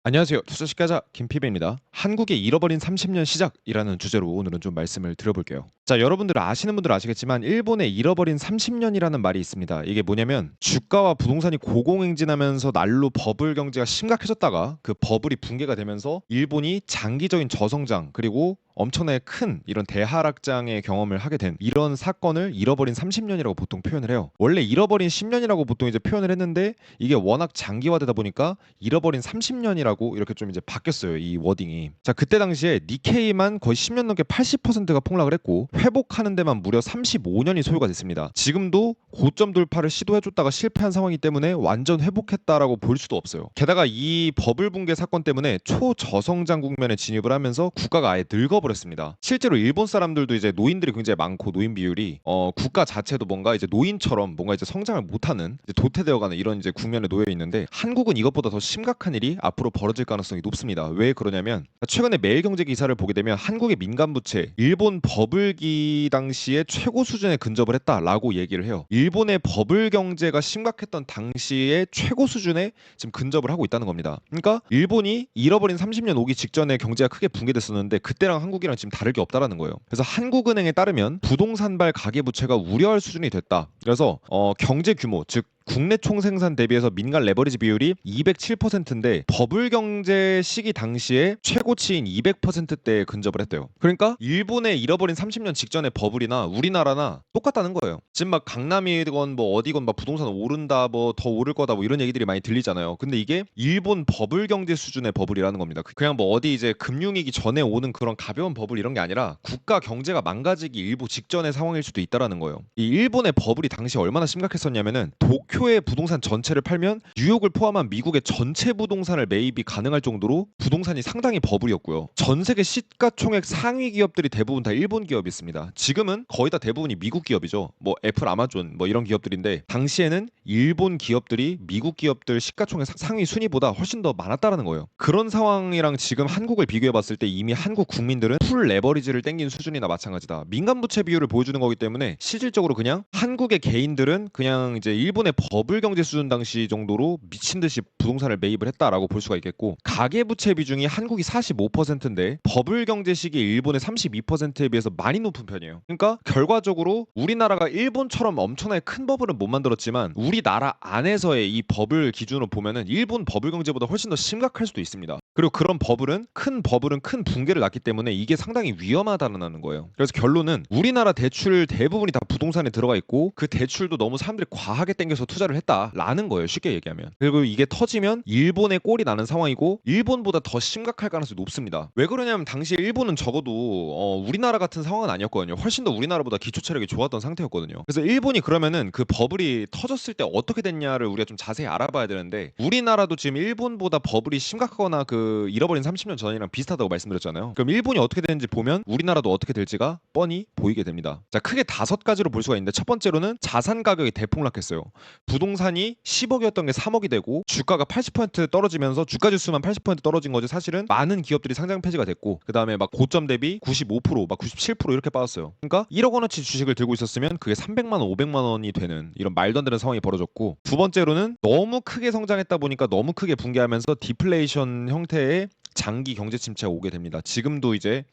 안녕하세요. 투자식가자 김피배입니다. 한국의 잃어버린 30년 시작이라는 주제로 오늘은 좀 말씀을 드려볼게요. 자, 여러분들 아시는 분들은 아시겠지만 일본의 잃어버린 30년이라는 말이 있습니다. 이게 뭐냐면 주가와 부동산이 고공행진하면서 날로 버블 경제가 심각해졌다가 그 버블이 붕괴가 되면서 일본이 장기적인 저성장 그리고 엄청나게 큰 이런 대하락장의 경험을 하게 된 이런 사건을 잃어버린 30년이라고 보통 표현을 해요. 원래 잃어버린 10년이라고 보통 이제 표현을 했는데 이게 워낙 장기화되다 보니까 잃어버린 30년이라고 이렇게 좀 이제 바뀌었어요. 이 워딩이. 자, 그때 당시에 니케이만 거의 10년 넘게 80%가 폭락을 했고 회복하는 데만 무려 35년이 소요가 됐습니다. 지금도 고점 돌파를 시도해줬다가 실패한 상황이기 때문에 완전 회복했다라고 볼 수도 없어요. 게다가 이 버블 붕괴 사건 때문에 초저성장 국면에 진입을 하면서 국가가 아예 늙어버렸습니다. 실제로 일본 사람들도 이제 노인들이 굉장히 많고 노인 비율이 국가 자체도 뭔가 이제 노인처럼 뭔가 이제 성장을 못하는 이제 도태되어가는 이런 이제 국면에 놓여 있는데 한국은 이것보다 더 심각한 일이 앞으로 벌어질 가능성이 높습니다. 왜 그러냐면 최근에 매일경제 기사를 보게 되면 한국의 민간 부채 일본 버블기 당시에 최고 수준에 근접을 했다라고 얘기를 해요. 일본의 버블 경제가 심각했던 당시에 최고 수준에 지금 근접을 하고 있다는 겁니다. 그러니까 일본이 잃어버린 30년 오기 직전에 경제가 크게 붕괴됐었는데 그때랑 한국이랑 지금 다를 게 없다라는 거예요. 그래서 한국은행에 따르면 부동산발 가계부채가 우려할 수준이 됐다. 그래서 경제 규모 즉 국내 총생산 대비해서 민간 레버리지 비율이 207%인데 버블 경제 시기 당시에 최고치인 200%대에 근접을 했대요. 그러니까 일본의 잃어버린 30년 직전의 버블이나 우리나라나 똑같다는 거예요. 지금 막 강남이건 뭐 어디건 막 부동산 오른다 뭐 더 오를 거다 뭐 이런 얘기들이 많이 들리잖아요. 근데 이게 일본 버블 경제 수준의 버블이라는 겁니다. 그냥 뭐 어디 이제 금융위기 전에 오는 그런 가벼운 버블 이런 게 아니라 국가 경제가 망가지기 일부 직전의 상황일 수도 있다라는 거예요. 이 일본의 버블이 당시 얼마나 심각했었냐면은 도쿄의 부동산 전체를 팔면 뉴욕을 포함한 미국의 전체 부동산을 매입이 가능할 정도로 부동산이 상당히 버블이었고요. 전 세계 시가총액 상위 기업들이 대부분 다 일본 기업이었습니다. 지금은 거의 다 대부분이 미국 기업이죠. 뭐 애플, 아마존 뭐 이런 기업들인데 당시에는 일본 기업들이 미국 기업들 시가총액 상위 순위보다 훨씬 더 많았다라는 거예요. 그런 상황이랑 지금 한국을 비교해 봤을 때 이미 한국 국민들은 풀 레버리지를 땡긴 수준이나 마찬가지다. 민간 부채 비율을 보여주는 거기 때문에 실질적으로 그냥 한국의 개인들은 그냥 이제 일본의 버블 경제 수준 당시 정도로 미친 듯이 부동산을 매입을 했다라고 볼 수가 있겠고 가계 부채 비중이 한국이 45%인데 버블 경제 시기 일본의 32%에 비해서 많이 높은 편이에요. 그러니까 결과적으로 우리나라가 일본처럼 엄청나게 큰 버블은 못 만들었지만 우리나라 안에서의 이 버블 기준으로 보면은 일본 버블 경제보다 훨씬 더 심각할 수도 있습니다. 그리고 그런 버블은 큰 붕괴를 낳기 때문에 이게 상당히 위험하다는 거예요. 그래서 결론은 우리나라 대출 대부분이 다 부동산에 들어가 있고 그 대출도 너무 사람들이 과하게 땡겨서 투자를 했다라는 거예요. 쉽게 얘기하면. 그리고 이게 터지면 일본의 꼴이 나는 상황이고 일본보다 더 심각할 가능성이 높습니다. 왜 그러냐면 당시에 일본은 적어도 우리나라 같은 상황은 아니었거든요. 훨씬 더 우리나라보다 기초 체력이 좋았던 상태였거든요. 그래서 일본이 그러면은 그 버블이 터졌을 때 어떻게 됐냐를 우리가 좀 자세히 알아봐야 되는데 우리나라도 지금 일본보다 버블이 심각하거나 그 잃어버린 30년 전이랑 비슷하다고 말씀드렸잖아요. 그럼 일본이 어떻게 되는지 보면 우리나라도 어떻게 될지가 뻔히 보이게 됩니다. 자, 크게 5가지로 볼 수가 있는데 첫 번째로는 자산 가격이 대폭락했어요. 부동산이 10억이었던 게 3억이 되고 주가가 80% 떨어지면서 주가 지수만 80% 떨어진 거지 사실은 많은 기업들이 상장 폐지가 됐고 그 다음에 막 고점 대비 95%, 막 97% 이렇게 빠졌어요. 그러니까 1억 원어치 주식을 들고 있었으면 그게 300만 원, 500만 원이 되는 이런 말도 안 되는 상황이 벌어졌고 두 번째로는 너무 크게 성장했다 보니까 너무 크게 붕괴하면서 디플레이션 형태의 장기 경제 침체가 오게 됩니다. 지금도 이제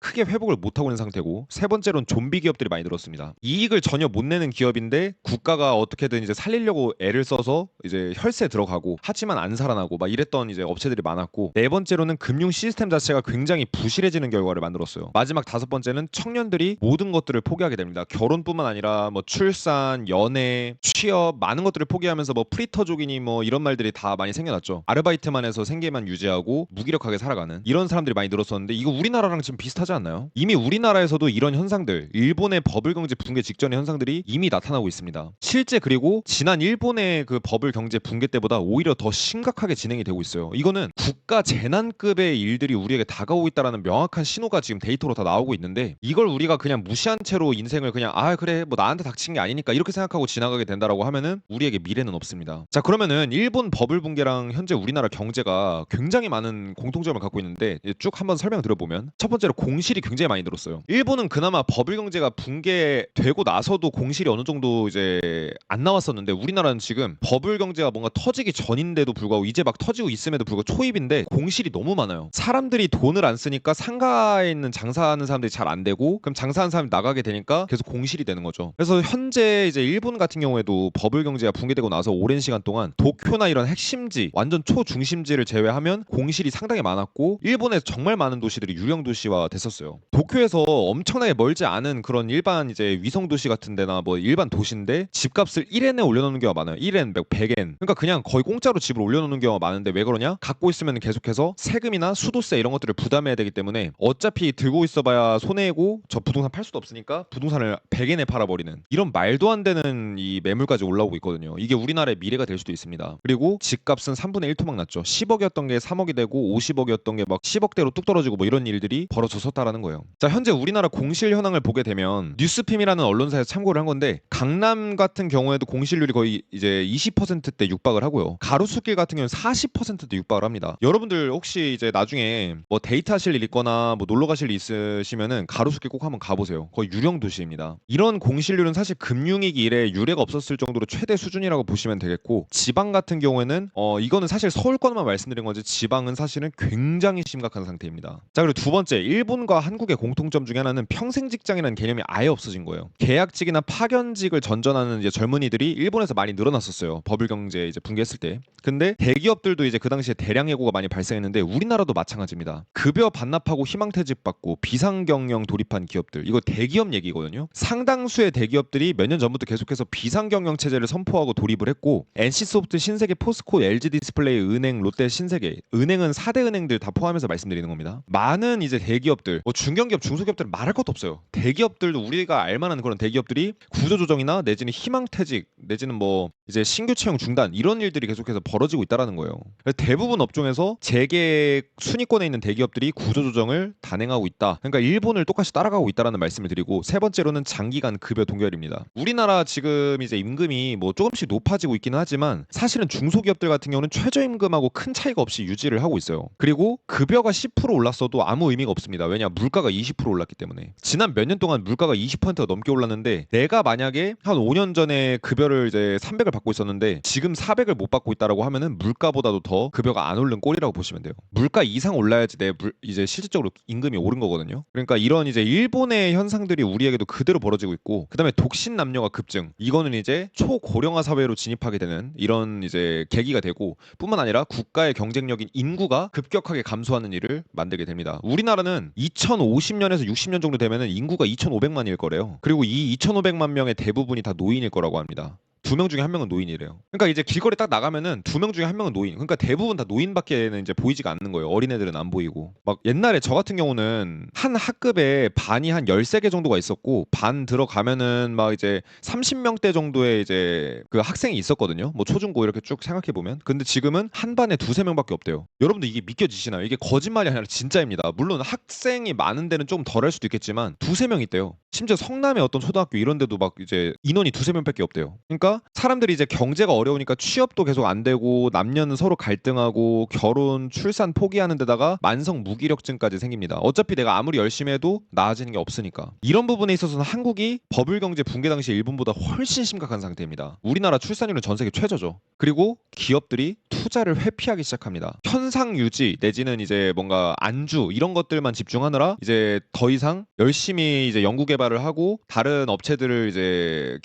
크게 회복을 못하고 있는 상태고 세 번째로는 좀비 기업들이 많이 늘었습니다. 이익을 전혀 못 내는 기업인데 국가가 어떻게든 이제 살리려고 애를 써서 이제 혈세 들어가고 하지만 안 살아나고 막 이랬던 이제 업체들이 많았고 네 번째로는 금융 시스템 자체가 굉장히 부실해지는 결과를 만들었어요. 마지막 5번째는 청년들이 모든 것들을 포기하게 됩니다. 결혼뿐만 아니라 뭐 출산, 연애, 취업 많은 것들을 포기하면서 뭐 프리터족이니 뭐 이런 말들이 다 많이 생겨났죠. 아르바이트만 해서 생계만 유지하고 무기력하게 살아가는 이런 사람들이 많이 늘었었는데 이거 우리나라랑 지금 비슷하지 않나요? 이미 우리나라에서도 이런 현상들, 일본의 버블 경제 붕괴 직전의 현상들이 이미 나타나고 있습니다. 실제 그리고 지난 일본의 그 버블 경제 붕괴 때보다 오히려 더 심각하게 진행이 되고 있어요. 이거는 국가 재난급의 일들이 우리에게 다가오고 있다라는 명확한 신호가 지금 데이터로 다 나오고 있는데 이걸 우리가 그냥 무시한 채로 인생을 그냥 아 그래 뭐 나한테 닥친 게 아니니까 이렇게 생각하고 지나가게 된다라고 하면은 우리에게 미래는 없습니다. 자, 그러면은 일본 버블 붕괴랑 현재 우리나라 경제가 굉장히 많은 공통점을 갖고 있는데 쭉 한번 설명드려보면 첫 번째로 공실이 굉장히 많이 늘었어요. 일본은 그나마 버블 경제가 붕괴되고 나서도 공실이 어느 정도 이제 안 나왔었는데 우리나라는 지금 버블 경제가 뭔가 터지기 전인데도 불구하고 이제 막 터지고 있음에도 불구하고 초입인데 공실이 너무 많아요. 사람들이 돈을 안 쓰니까 상가에 있는 장사하는 사람들이 잘 안 되고 그럼 장사하는 사람이 나가게 되니까 계속 공실이 되는 거죠. 그래서 현재 이제 일본 같은 경우에도 버블 경제가 붕괴되고 나서 오랜 시간 동안 도쿄나 이런 핵심지 완전 초중심지를 제외하면 공실이 상당히 많았고 일본에서 정말 많은 도시들이 유령 도시화 됐었어요. 도쿄에서 엄청나게 멀지 않은 그런 일반 이제 위성 도시 같은 데나 뭐 일반 도시인데 집값을 1엔에 올려놓는 경우가 많아요. 1엔, 100엔. 그러니까 그냥 거의 공짜로 집을 올려놓는 경우가 많은데 왜 그러냐? 갖고 있으면 계속해서 세금이나 수도세 이런 것들을 부담해야 되기 때문에 어차피 들고 있어봐야 손해고 저 부동산 팔 수도 없으니까 부동산을 100엔에 팔아버리는 이런 말도 안 되는 이 매물까지 올라오고 있거든요. 이게 우리나라의 미래가 될 수도 있습니다. 그리고 집값은 3분의 1 토막 났죠. 10억이었던 게 3억이 되고 50억이었던 게 막 10억대로 뚝 떨어지고 뭐 이런 일들이 벌어졌었다라는 거예요. 자, 현재 우리나라 공실 현황을 보게 되면 뉴스핌이라는 언론사에서 참고를 한 건데 강남 같은 경우에도 공실률이 거의 이제 20%대 육박을 하고요. 가로수길 같은 경우는 40%대 육박을 합니다. 여러분들 혹시 이제 나중에 뭐 데이트하실 일 있거나 뭐 놀러 가실 일 있으시면은 가로수길 꼭 한번 가보세요. 거의 유령 도시입니다. 이런 공실률은 사실 금융위기 이래 유례가 없었을 정도로 최대 수준이라고 보시면 되겠고 지방 같은 경우에는 이거는 사실 서울 것만 말씀드린 거지 지방은 사실은 굉장히 심각한 상태입니다. 자, 그리고 두 번째, 일본과 한국의 공통점 중에 하나는 평생 직장이라는 개념이 아예 없어진 거예요. 계약직이나 파견직을 전전하는 이제 젊은이들이 일본에서 많이 늘어났었어요. 버블 경제 이제 붕괴했을 때. 근데 대기업들도 이제 그 당시에 대량 해고가 많이 발생했는데 우리나라도 마찬가지입니다. 급여 반납하고 희망퇴직 받고 비상경영 돌입한 기업들, 이거 대기업 얘기거든요. 상당수의 대기업들이 몇 년 전부터 계속해서 비상경영 체제를 선포하고 돌입을 했고 NC소프트, 신세계, 포스코, LG디스플레이, 은행, 롯데, 신세계, 은행은 4대 은행들 다 포함해서 말씀드리는 겁니다. 많은 이제 대기업들, 뭐 중견기업, 중소기업들은 말할 것도 없어요. 대기업들도 우리가 알만한 그런 대기업들이 구조조정이나 내지는 희망퇴직 내지는 뭐 이제 신규 채용 중단 이런 일들이 계속해서 벌어지고 있다라는 거예요. 대부분 업종에서 재계획 순위권에 있는 대기업들이 구조조정을 단행하고 있다. 그러니까 일본을 똑같이 따라가고 있다라는 말씀을 드리고 세 번째로는 장기간 급여 동결입니다. 우리나라 지금 이제 임금이 뭐 조금씩 높아지고 있기는 하지만 사실은 중소기업들 같은 경우는 최저임금하고 큰 차이가 없이 유지를 하고 있어요. 그리고 급여가 10% 올랐어도 아무 의미가 없습니다. 왜냐? 물가가 20% 올랐기 때문에. 지난 몇 년 동안 물가가 20%가 넘게 올랐는데 내가 만약에 한 5년 전에 급여를 이제 300을 받고 있었는데 지금 400을 못 받고 있다라고 하면은 물가보다도 더 급여가 안 오른 꼴이라고 보시면 돼요. 물가 이상 올라야지 이제 실질적으로 임금이 오른 거거든요. 그러니까 이런 이제 일본의 현상들이 우리에게도 그대로 벌어지고 있고 그다음에 독신 남녀가 급증. 이거는 이제 초고령화 사회로 진입하게 되는 이런 이제 계기가 되고 뿐만 아니라 국가의 경쟁력인 인구가 급격하게 감소하는 일을 만들게 됩니다. 우리나라는 2050년에서 60년 정도 되면은 인구가 2,500만일 거래요. 그리고 이 2,500만 명의 대부분이 다 노인일 거라고 합니다. 2명 중에 1명은 노인이래요. 그러니까 이제 길거리 딱 나가면은 2명 중에 1명은 노인. 그러니까 대부분 다 노인밖에는 이제 보이지가 않는 거예요. 어린애들은 안 보이고. 막 옛날에 저 같은 경우는 한 학급에 반이 한 13개 정도가 있었고 반 들어가면은 막 이제 30명대 정도의 이제 그 학생이 있었거든요. 뭐 초중고 이렇게 쭉 생각해 보면. 근데 지금은 한 반에 2~3명밖에 없대요. 여러분들 이게 믿겨지시나요? 이게 거짓말이 아니라 진짜입니다. 물론 학생이 많은 데는 좀 덜할 수도 있겠지만 2~3명 있대요. 심지어 성남의 어떤 초등학교 이런 데도 막 이제 인원이 2~3명밖에 없대요. 그러니까 사람들이 이제 경제가 어려우니까 취업도 계속 안 되고 남녀는 서로 갈등하고 결혼, 출산 포기하는 데다가 만성 무기력증까지 생깁니다. 어차피 내가 아무리 열심히 해도 나아지는 게 없으니까. 이런 부분에 있어서는 한국이 버블 경제 붕괴 당시 일본보다 훨씬 심각한 상태입니다. 우리나라 출산율은 전 세계 최저죠. 그리고 기업들이 투자를 회피하기 시작합니다. 현상 유지 내지는 이제 뭔가 안주 이런 것들만 집중하느라 이제 더 이상 열심히 이제 연구 개발을 하고 다른 업체들을 이제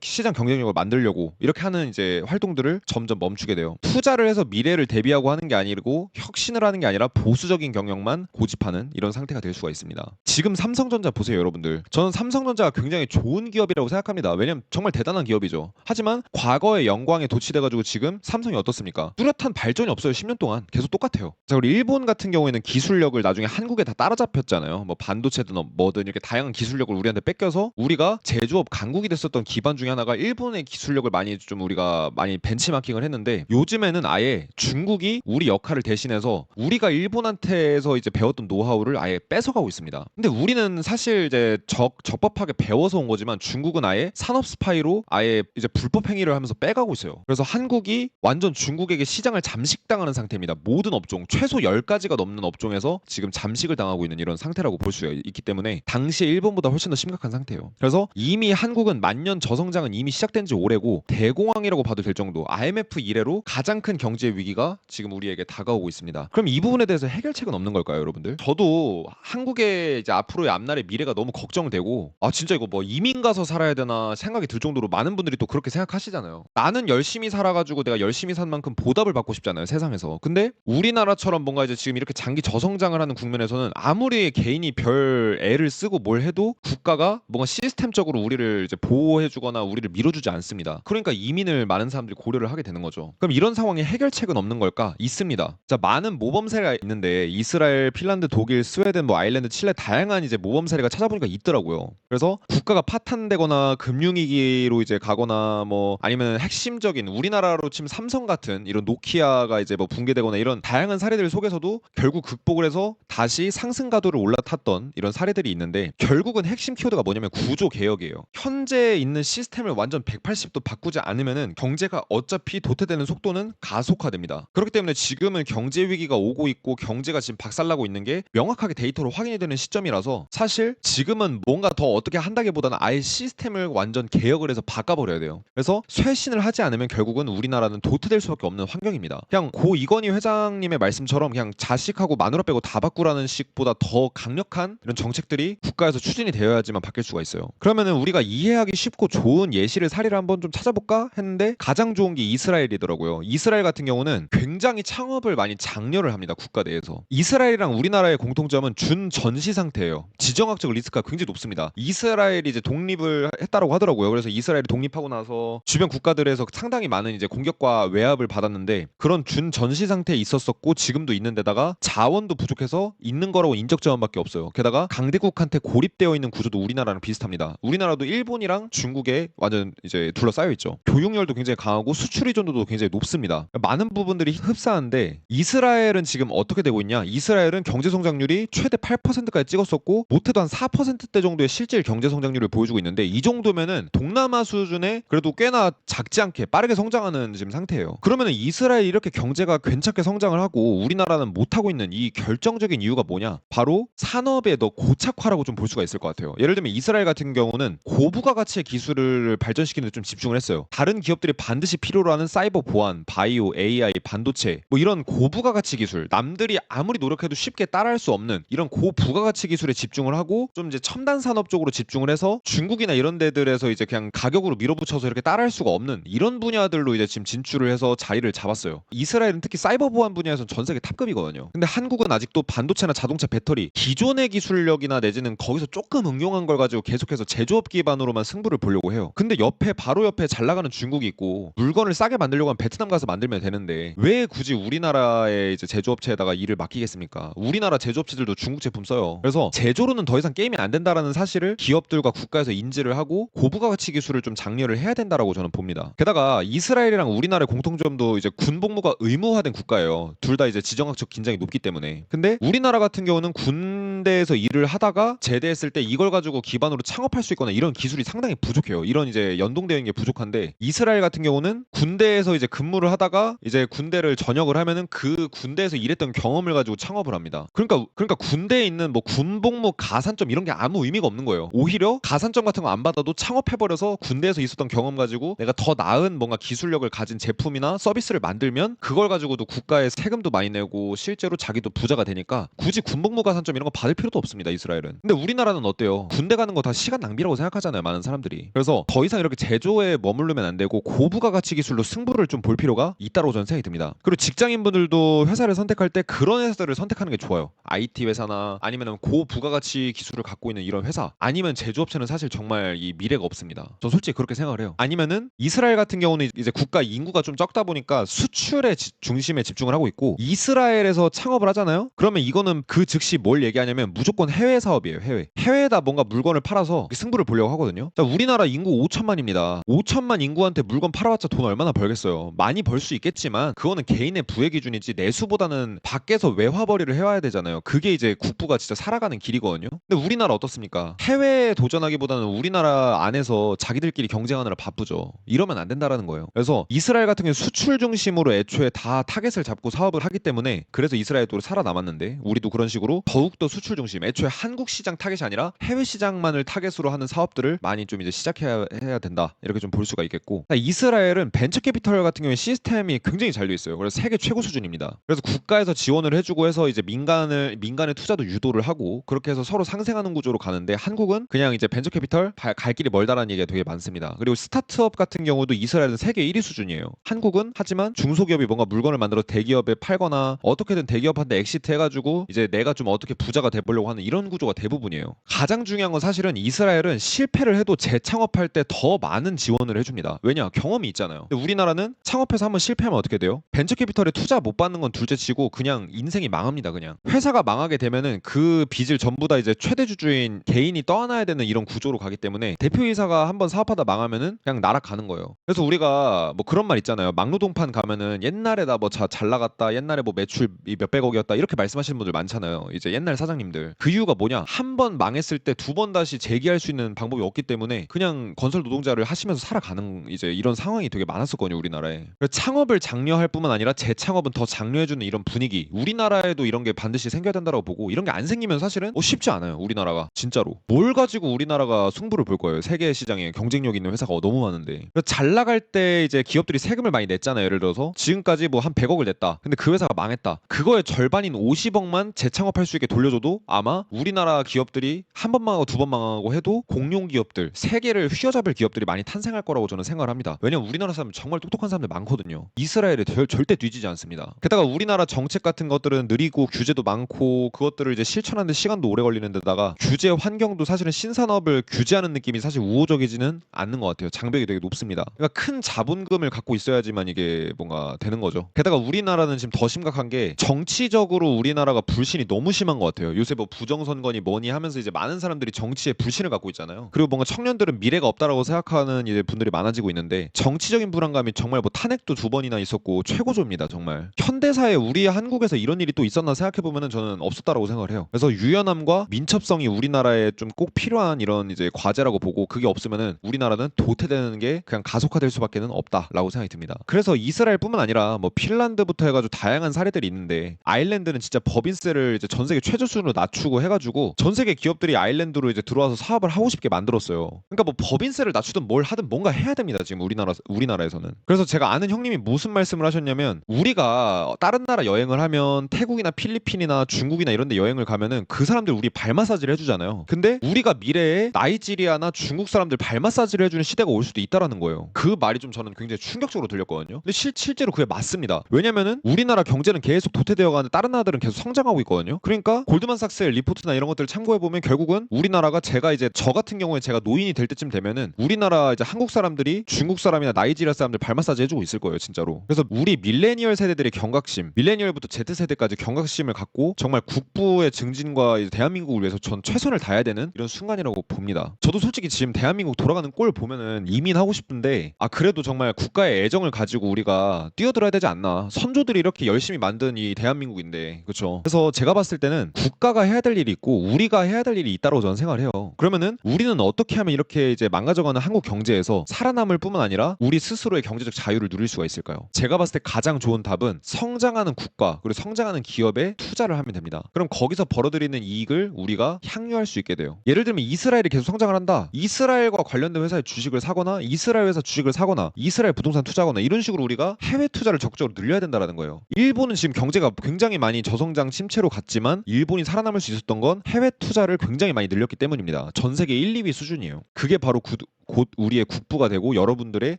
시장 경쟁력을 만들려고 이렇게 하는 이제 활동들을 점점 멈추게 돼요. 투자를 해서 미래를 대비하고 하는 게 아니고 혁신을 하는 게 아니라 보수적인 경영만 고집하는 이런 상태가 될 수가 있습니다. 지금 삼성전자 보세요, 여러분들. 저는 삼성전자가 굉장히 좋은 기업이라고 생각합니다. 왜냐면 정말 대단한 기업이죠. 하지만 과거의 영광에 도취돼가지고 지금 삼성이 어떻습니까? 뚜렷한 발전이 없어요. 10년 동안 계속 똑같아요. 자, 우리 일본 같은 경우에는 기술력을 나중에 한국에 다 따라잡혔잖아요. 뭐 반도체든 뭐든 이렇게 다양한 기술력을 우리한테 뺏겨서 우리가 제조업 강국이 됐었던 기반 중에 하나가 일본 일본의 기술력을 많이 좀 우리가 많이 벤치마킹을 했는데 요즘에는 아예 중국이 우리 역할을 대신해서 우리가 일본한테서 이제 배웠던 노하우를 아예 뺏어가고 있습니다. 근데 우리는 사실 이제 적법하게 배워서 온 거지만 중국은 아예 산업 스파이로 아예 이제 불법 행위를 하면서 빼가고 있어요. 그래서 한국이 완전 중국에게 시장을 잠식당하는 상태입니다. 모든 업종 최소 10가지가 넘는 업종에서 지금 잠식을 당하고 있는 이런 상태라고 볼 수 있기 때문에 당시에 일본보다 훨씬 더 심각한 상태예요. 그래서 이미 한국은 만년 저성장은 이미 시작된 지 오래고 대공황이라고 봐도 될 정도 IMF 이래로 가장 큰 경제 위기가 지금 우리에게 다가오고 있습니다. 그럼 이 부분에 대해서 해결책은 없는 걸까요, 여러분들? 저도 한국의 이제 앞으로의 앞날의 미래가 너무 걱정되고 진짜 이거 뭐 이민 가서 살아야 되나 생각이 들 정도로 많은 분들이 또 그렇게 생각하시잖아요. 나는 열심히 살아가지고 내가 열심히 산 만큼 보답을 받고 싶잖아요, 세상에서. 근데 우리나라처럼 뭔가 이제 지금 이렇게 장기 저성장을 하는 국면에서는 아무리 개인이 별 애를 쓰고 뭘 해도 국가가 뭔가 시스템적으로 우리를 이제 보호해주거나 우리를 밀어주지 않습니다. 그러니까 이민을 많은 사람들이 고려를 하게 되는 거죠. 그럼 이런 상황에 해결책은 없는 걸까? 있습니다. 자, 많은 모범 사례가 있는데 이스라엘, 핀란드, 독일, 스웨덴, 뭐 아일랜드, 칠레 다양한 이제 모범 사례가 찾아보니까 있더라고요. 그래서 국가가 파탄되거나 금융위기로 이제 가거나 뭐 아니면 핵심적인 우리나라로 치면 삼성 같은 이런 노키아가 이제 뭐 붕괴되거나 이런 다양한 사례들 속에서도 결국 극복을 해서 다시 상승 가도를 올라탔던 이런 사례들이 있는데 결국은 핵심 키워드가 뭐냐면 구조 개혁이에요. 현재 있는 시스템을 완전 180도 바꾸지 않으면은 경제가 어차피 도태되는 속도는 가속화됩니다. 그렇기 때문에 지금은 경제 위기가 오고 있고 경제가 지금 박살나고 있는 게 명확하게 데이터로 확인이 되는 시점이라서 사실 지금은 뭔가 더 어떻게 한다기보다는 아예 시스템을 완전 개혁을 해서 바꿔버려야 돼요. 그래서 쇄신을 하지 않으면 결국은 우리나라는 도태될 수밖에 없는 환경입니다. 그냥 고 이건희 회장님의 말씀처럼 그냥 자식하고 마누라 빼고 다 바꾸라는 식보다 더 강력한 이런 정책들이 국가에서 추진이 되어야지만 바뀔 수가 있어요. 그러면은 우리가 이해하기 쉽고 좋은 예시를 사례를 한번 좀 찾아볼까 했는데 가장 좋은 게 이스라엘이더라고요. 이스라엘 같은 경우는 굉장히 창업을 많이 장려를 합니다. 국가 내에서. 이스라엘이랑 우리나라의 공통점은 준전시 상태예요. 지정학적 리스크가 굉장히 높습니다. 이스라엘이 이제 독립을 했다라고 하더라고요. 그래서 이스라엘이 독립하고 나서 주변 국가들에서 상당히 많은 이제 공격과 외압을 받았는데 그런 준전시 상태에 있었었고 지금도 있는데다가 자원도 부족해서 있는 거라고 인적 자원밖에 없어요. 게다가 강대국한테 고립되어 있는 구조도 우리나라랑 비슷합니다. 우리나라도 일본이랑 중국에 완전 이제 둘러싸여 있죠. 교육열도 굉장히 강하고 수출 의존도도 굉장히 높습니다. 많은 부분들이 흡사한데 이스라엘은 지금 어떻게 되고 있냐? 이스라엘은 경제 성장률이 최대 8%까지 찍었었고 못해도 한 4%대 정도의 실질 경제 성장률을 보여주고 있는데 이 정도면은 동남아 수준의 그래도 꽤나 작지 않게 빠르게 성장하는 지금 상태예요. 그러면은 이스라엘이 이렇게 경제가 괜찮게 성장을 하고 우리나라는 못하고 있는 이 결정적인 이유가 뭐냐? 바로 산업의 더 고착화라고 좀 볼 수가 있을 것 같아요. 예를 들면 이스라엘 같은 경우는 고부가가치의 기술을 발전시키는 데 좀 집중을 했어요. 다른 기업들이 반드시 필요로 하는 사이버 보안, 바이오, AI, 반도체 뭐 이런 고부가가치 기술 남들이 아무리 노력해도 쉽게 따라할 수 없는 이런 고부가가치 기술에 집중을 하고 좀 이제 첨단 산업 쪽으로 집중을 해서 중국이나 이런 데들에서 이제 그냥 가격으로 밀어붙여서 이렇게 따라할 수가 없는 이런 분야들로 이제 지금 진출을 해서 자리를 잡았어요. 이스라엘은 특히 사이버 보안 분야에서는 전 세계 탑급이거든요. 근데 한국은 아직도 반도체나 자동차 배터리 기존의 기술력이나 내지는 거기서 조금 응용한 걸 가지고 계속해서 제조업 기반으로만 승부를 보려고 해요. 근데 바로 옆에 잘 나가는 중국이 있고 물건을 싸게 만들려고 하면 베트남 가서 만들면 되는데 왜 굳이 우리나라의 이제 제조업체에다가 일을 맡기겠습니까? 우리나라 제조업체들도 중국 제품 써요. 그래서 제조로는 더 이상 게임이 안 된다라는 사실을 기업들과 국가에서 인지를 하고 고부가가치 기술을 좀 장려를 해야 된다라고 저는 봅니다. 게다가 이스라엘이랑 우리나라의 공통점도 이제 군복무가 의무화된 국가예요. 둘 다 이제 지정학적 긴장이 높기 때문에. 근데 우리나라 같은 경우는 군대에서 일을 하다가 제대했을 때 이걸 가지고 기반으로 창업할 수 있거나 이런 기술이 상당히 부족해요. 이런 이제 연동되어 있는 게 부족한데 이스라엘 같은 경우는 군대에서 이제 근무를 하다가 이제 군대를 전역을 하면은 그 군대에서 일했던 경험을 가지고 창업을 합니다. 그러니까 군대에 있는 뭐 군복무 가산점 이런 게 아무 의미가 없는 거예요. 오히려 가산점 같은 거 안 받아도 창업해버려서 군대에서 있었던 경험 가지고 내가 더 나은 뭔가 기술력을 가진 제품이나 서비스를 만들면 그걸 가지고도 국가에 세금도 많이 내고 실제로 자기도 부자가 되니까 굳이 군복무 가산점 이런 거 받을 필요도 없습니다. 이스라엘은. 근데 우리나라는 어때요? 군대 가는 거 다 시간 낭비라고 생각하잖아요. 많은 사람들이. 그래서 더 이상 이렇게 제조에 머무르면 안 되고 고부가가치 기술로 승부를 좀 볼 필요가 있다고 저는 생각이 듭니다. 그리고 직장인분들도 회사를 선택할 때 그런 회사들을 선택하는 게 좋아요. IT 회사나 아니면 고부가가치 기술을 갖고 있는 이런 회사 아니면 제조업체는 사실 정말 이 미래가 없습니다. 저 솔직히 그렇게 생각을 해요. 아니면은 이스라엘 같은 경우는 이제 국가 인구가 좀 적다 보니까 수출의 중심에 집중을 하고 있고 이스라엘에서 창업을 하잖아요. 그러면 이거는 그 즉시 뭘 얘기하냐면 무조건 해외 사업이에요. 해외에다 뭔가 물건을 팔아서 승부를 보려고 하거든요. 자, 우리나라 인구 5천만입니다. 합니다. 5천만 인구한테 물건 팔아봤자 돈 얼마나 벌겠어요. 많이 벌 수 있겠지만 그거는 개인의 부의 기준이지 내수보다는 밖에서 외화벌이를 해와야 되잖아요. 그게 이제 국부가 진짜 살아가는 길이거든요. 근데 우리나라 어떻습니까? 해외에 도전하기보다는 우리나라 안에서 자기들끼리 경쟁하느라 바쁘죠. 이러면 안 된다라는 거예요. 그래서 이스라엘 같은 경우 수출 중심으로 애초에 다 타겟을 잡고 사업을 하기 때문에 그래서 이스라엘도 살아남았는데 우리도 그런 식으로 더욱더 수출 중심, 애초에 한국 시장 타겟이 아니라 해외 시장만을 타겟으로 하는 사업들을 많이 좀 이제 시작해야 된다, 이렇게 좀 볼 수가 있겠고, 이스라엘은 벤처 캐피털 같은 경우에 시스템이 굉장히 잘 돼 있어요. 그래서 세계 최고 수준입니다. 그래서 국가에서 지원을 해주고 해서 이제 민간의 투자도 유도를 하고 그렇게 해서 서로 상생하는 구조로 가는데, 한국은 그냥 이제 벤처 캐피털 갈 길이 멀다라는 얘기가 되게 많습니다. 그리고 스타트업 같은 경우도 이스라엘은 세계 1위 수준이에요. 한국은 하지만 중소기업이 뭔가 물건을 만들어 대기업에 팔거나 어떻게든 대기업한테 엑시트 해가지고 이제 내가 좀 어떻게 부자가 돼보려고 하는 이런 구조가 대부분이에요. 가장 중요한 건 사실은 이스라엘은 실패를 해도 재창업할 때 더 많은 지원을 해줍니다. 왜냐? 경험이 있잖아요. 근데 우리나라는 창업해서 한번 실패하면 어떻게 돼요? 벤처 캐피털에 투자 못 받는 건 둘째치고 그냥 인생이 망합니다. 그냥 회사가 망하게 되면은 그 빚을 전부 다 이제 최대 주주인 개인이 떠안아야 되는 이런 구조로 가기 때문에 대표이사가 한번 사업하다 망하면은 그냥 날아가는 거예요. 그래서 우리가 뭐 그런 말 있잖아요. 막노동판 가면은 옛날에 나 뭐 잘 나갔다, 옛날에 뭐 매출 몇백억이었다, 이렇게 말씀하시는 분들 많잖아요. 이제 옛날 사장님들. 그 이유가 뭐냐? 한 번 망했을 때 두 번 다시 재기할 수 있는 방법이 없기 때문에 그냥 건설 노동자를 하시면서 살아가는 이제 이런 상황이 되게 많았었거든요, 우리나라에. 그래서 창업을 장려할 뿐만 아니라 재창업은 더 장려해주는 이런 분위기, 우리나라에도 이런 게 반드시 생겨야 된다고 보고, 이런 게 안 생기면 사실은 쉽지 않아요. 우리나라가 진짜로 뭘 가지고 우리나라가 승부를 볼 거예요. 세계 시장에 경쟁력 있는 회사가 너무 많은데. 그래서 잘 나갈 때 이제 기업들이 세금을 많이 냈잖아요. 예를 들어서 지금까지 뭐 한 100억을 냈다. 근데 그 회사가 망했다. 그거의 절반인 50억만 재창업할 수 있게 돌려줘도 아마 우리나라 기업들이 한 번 망하고 두 번 망하고 해도 공룡 기업들, 세계를 휘어잡을 기업들이 많이 탄생할 거라고 저는 생각을 합니다. 왜냐면 우리나라 사람 정말 똑똑한 사람들 많거든요. 이스라엘에 절대 뒤지지 않습니다. 게다가 우리나라 정책 같은 것들은 느리고 규제도 많고 그것들을 이제 실천하는 데 시간도 오래 걸리는 데다가 규제 환경도 사실은 신산업을 규제하는 느낌이 사실 우호적이지는 않는 것 같아요. 장벽이 되게 높습니다. 그러니까 큰 자본금을 갖고 있어야지만 이게 뭔가 되는 거죠. 게다가 우리나라는 지금 더 심각한 게 정치적으로 우리나라가 불신이 너무 심한 것 같아요. 요새 뭐 부정선거니 뭐니 하면서 이제 많은 사람들이 정치에 불신을 갖고 있잖아요. 그리고 뭔가 청년들은 미래가 없다라고 생각하는 이제 분들이 많아지고 있는데, 정치적인 불안감이 정말 뭐 탄핵도 2번이나 있었고 최고조입니다. 정말 현대사에 우리 한국에서 이런 일이 또 있었나 생각해보면은 저는 없었다라고 생각을 해요. 그래서 유연함과 민첩성이 우리나라에 좀 꼭 필요한 이런 이제 과제라고 보고, 그게 없으면은 우리나라는 도태되는 게 그냥 가속화될 수밖에는 없다라고 생각이 듭니다. 그래서 이스라엘뿐만 아니라 뭐 핀란드부터 해가지고 다양한 사례들이 있는데, 아일랜드는 진짜 법인세를 이제 전 세계 최저 수준으로 낮추고 해가지고 전 세계 기업들이 아일랜드로 이제 들어와서 사업을 하고 싶게 만들었어요. 그러니까 뭐 법인세를 낮추든 뭘 하든 뭔가 해야 됩니다. 지금 우리나라에서는. 그래서 제가 아는 형님이 무슨 말씀을 하셨냐면, 우리가 다른 나라 여행을 하면 태국이나 필리핀이나 중국이나 이런 데 여행을 가면은 그 사람들 우리 발 마사지를 해주잖아요. 근데 우리가 미래에 나이지리아나 중국 사람들 발 마사지를 해주는 시대가 올 수도 있다라는 거예요. 그 말이 좀 저는 굉장히 충격적으로 들렸거든요. 근데 실제로 그게 맞습니다. 왜냐면은 우리나라 경제는 계속 도태되어 가는데 다른 나라들은 계속 성장하고 있거든요. 그러니까 골드만삭스의 리포트나 이런 것들을 참고해보면 결국은 우리나라가, 제가 이제 저 같은 경우에 제가 노인이 될 때쯤 되면은 우리나라 이제 한국 사람들이 중국 사람이나 나이지리아 사람들 발 마사지 해주고 있을 거예요, 진짜로. 그래서 우리 밀레니얼 세대들의 경각심, 밀레니얼부터 Z세대까지 경각심을 갖고 정말 국부의 증진과 이제 대한민국을 위해서 전 최선을 다해야 되는 이런 순간이라고 봅니다. 저도 솔직히 지금 대한민국 돌아가는 꼴 보면은 이민하고 싶은데, 그래도 정말 국가의 애정을 가지고 우리가 뛰어들어야 되지 않나. 선조들이 이렇게 열심히 만든 이 대한민국인데, 그렇죠? 그래서 제가 봤을 때는 국가가 해야 될 일이 있고 우리가 해야 될 일이 있다고 저는 생각을 해요. 그러면은 우리는 어떻게 하면 이렇게 이제 망가져가는 한국 경제에서 살아남을 뿐만 아니라 우리 스스로의 경제적 자유를 누릴 수가 있을까요? 제가 봤을 때 가장 좋은 답은 성장하는 국가 그리고 성장하는 기업에 투자를 하면 됩니다. 그럼 거기서 벌어들이는 이익을 우리가 향유할 수 있게 돼요. 예를 들면 이스라엘이 계속 성장을 한다. 이스라엘과 관련된 회사의 주식을 사거나 이스라엘 회사 주식을 사거나 이스라엘 부동산 투자하거나 이런 식으로 우리가 해외 투자를 적극적으로 늘려야 된다는 거예요. 일본은 지금 경제가 굉장히 많이 저성장 침체로 갔지만 일본이 살아남을 수 있었던 건 해외 투자를 굉장히 많이 늘렸기 때문입니다. 전 세계 1, 2위 수준이에요. 그게 바로 곧 우리의 국부가 되고 여러분들의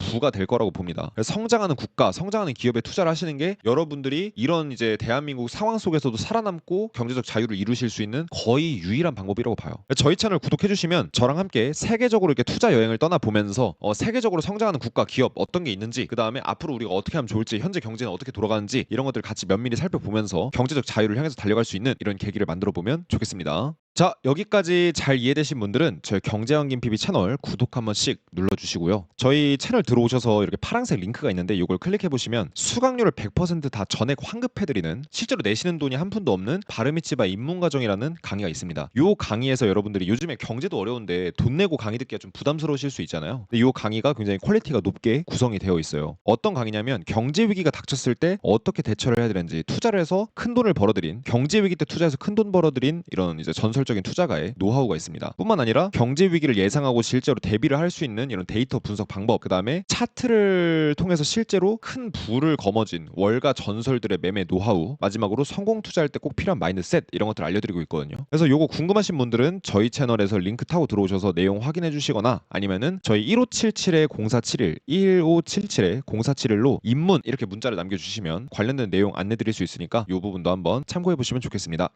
부가 될 거라고 봅니다. 그래서 성장하는 국가, 성장하는 기업에 투자를 하시는 게 여러분들이 이런 이제 대한민국 상황 속에서도 살아남고 경제적 자유를 이루실 수 있는 거의 유일한 방법이라고 봐요. 저희 채널 구독해주시면 저랑 함께 세계적으로 이렇게 투자 여행을 떠나보면서 세계적으로 성장하는 국가, 기업 어떤 게 있는지, 그 다음에 앞으로 우리가 어떻게 하면 좋을지, 현재 경제는 어떻게 돌아가는지 이런 것들 같이 면밀히 살펴보면서 경제적 자유를 향해서 달려갈 수 있는 이런 계기를 만들어 보면 좋겠습니다. 자, 여기까지 잘 이해되신 분들은 저희 경제왕 김PB 채널 구독 한 번씩 눌러주시고요. 저희 채널 들어오셔서 이렇게 파란색 링크가 있는데 이걸 클릭해보시면 수강료를 100% 다 전액 환급해드리는, 실제로 내시는 돈이 한 푼도 없는 바르미츠바 입문과정이라는 강의가 있습니다. 이 강의에서 여러분들이 요즘에 경제도 어려운데 돈 내고 강의 듣기가 좀 부담스러우실 수 있잖아요. 근데 이 강의가 굉장히 퀄리티가 높게 구성이 되어 있어요. 어떤 강의냐면 경제 위기가 닥쳤을 때 어떻게 대처를 해야 되는지, 투자를 해서 큰 돈을 벌어들인, 경제 위기 때 투자해서 큰 돈 벌어들인 이런 이제 전설적인 투자가의 노하우가 있습니다. 뿐만 아니라 경제 위기를 예상하고 실제로 대비를 할 수 있는 이런 데이터 분석 방법, 그 다음에 차트를 통해서 실제로 큰 부를 거머쥔 월가 전설들의 매매 노하우, 마지막으로 성공 투자할 때 꼭 필요한 마인드셋, 이런 것들 알려드리고 있거든요. 그래서 요거 궁금하신 분들은 저희 채널에서 링크 타고 들어오셔서 내용 확인해 주시거나, 아니면은 저희 1577-0471 1577-0471로 입문 이렇게 문자를 남겨주시면 관련된 내용 안내드릴 수 있으니까 이 부분도 한번 참고해 보시면 좋겠습니다.